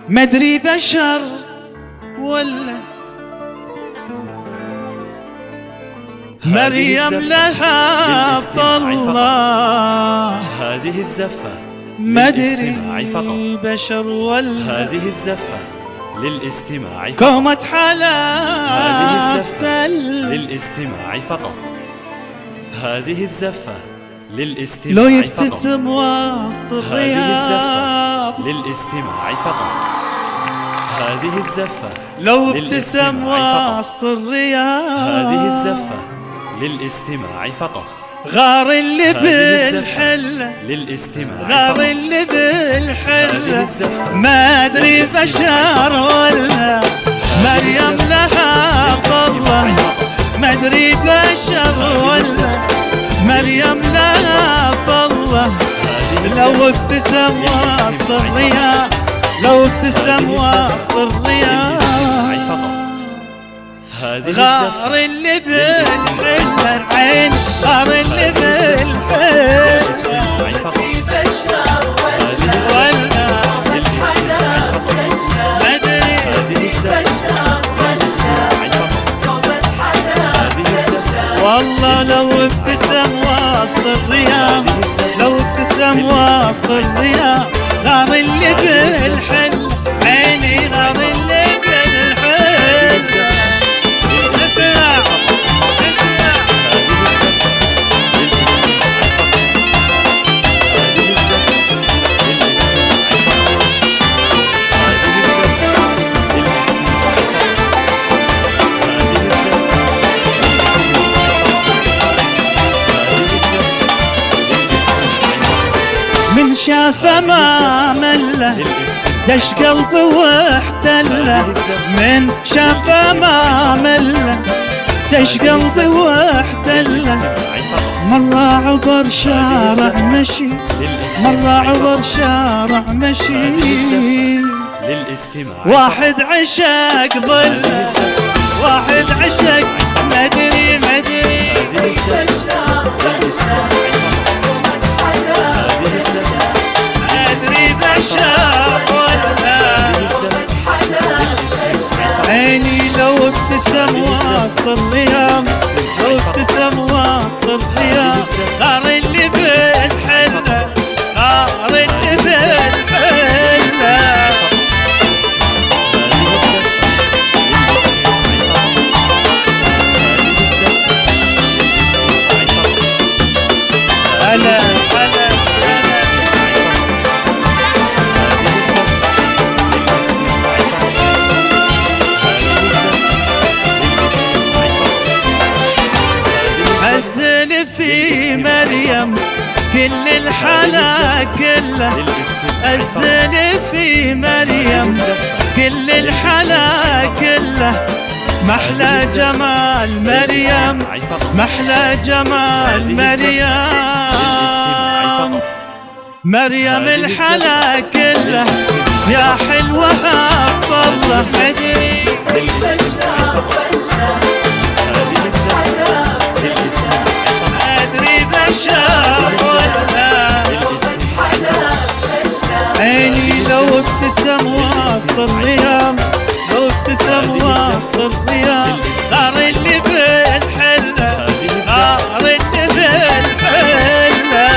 مدري بشر ولا مريم لها الله. هذه الزفة مدري فقط. بشر ولا هذه الزفة للاستماع فقط. كومة حلا هذه الزفة للاستماع فقط. هذه الزفة للاستماع لو فقط. يبتسم وسط الرياض للاستماع فقط. هذه الزفة لو ابتسم وسط الرياض. هذه الزفة للاستماع فقط. غار اللي بالحلة للاستماع غار فقط. اللي بالحلة هذه الزفة ما ادري بشر ولا مريم لها الله. ما ادري بشر ولا مريم لها الله. لو ابتسم وسط الرياض لو ابتسم وسط الرياض. غار اللي بالحلة عين غار اللي بالحلة والله لو ابتسم وسط الرياض لو ابتسم وسط الرياض. غار اللي بالحل عيني غار اللي بالحل. اسمع اسمع من شافه ما مله دش قلبي واحتله. من شافه ما مله دش قلبي واحتله. مرة عبر شارع مشي مرة عبر شارع مشي. واحد عشق ظله واحد عشق مدري مدري. عيني لو ابتسم وسط الرياض لو ابتسم وسط الرياض. غار اللي بالحلة غار اللي بالحلة. هلا هلا في مريم كل الحلا كله. الزين في مريم كل الحلا كله. محلى جمال مريم محلى جمال مريم. مريم الحلا كله يا حلوة والله مدري. عيني لو ابتسم وسط الرياض لو ابتسم وسط الرياض. غار اللي بالحلة غار اللي بالحلة.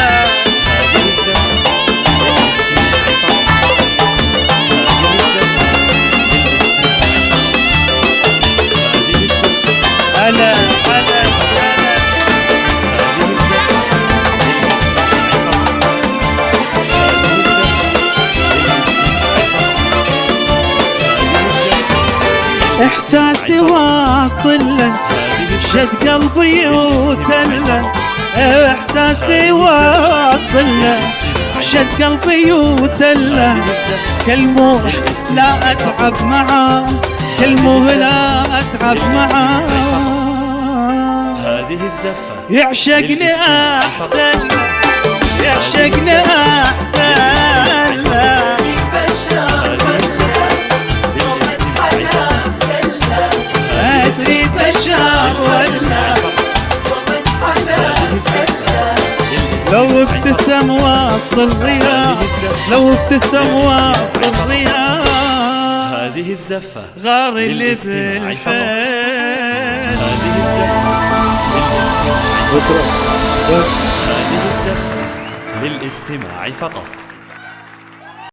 هلا هلا احساسي واصل له شد قلبي وتله. احساسي واصل له شد قلبي وتله. كلمه لا اتعب معاه كلمه لا اتعب معاه. هذه الزفة يعشقني احسن يعشقني احسن. أدري بشر ولا لو ابتسم وسط الرياض لو ابتسم وسط الرياض. هذه الزفة غار اللي للاستماع فقط. بالحال. هذه الزفة للاستماع فقط. هذه الزفة للاستماع فقط.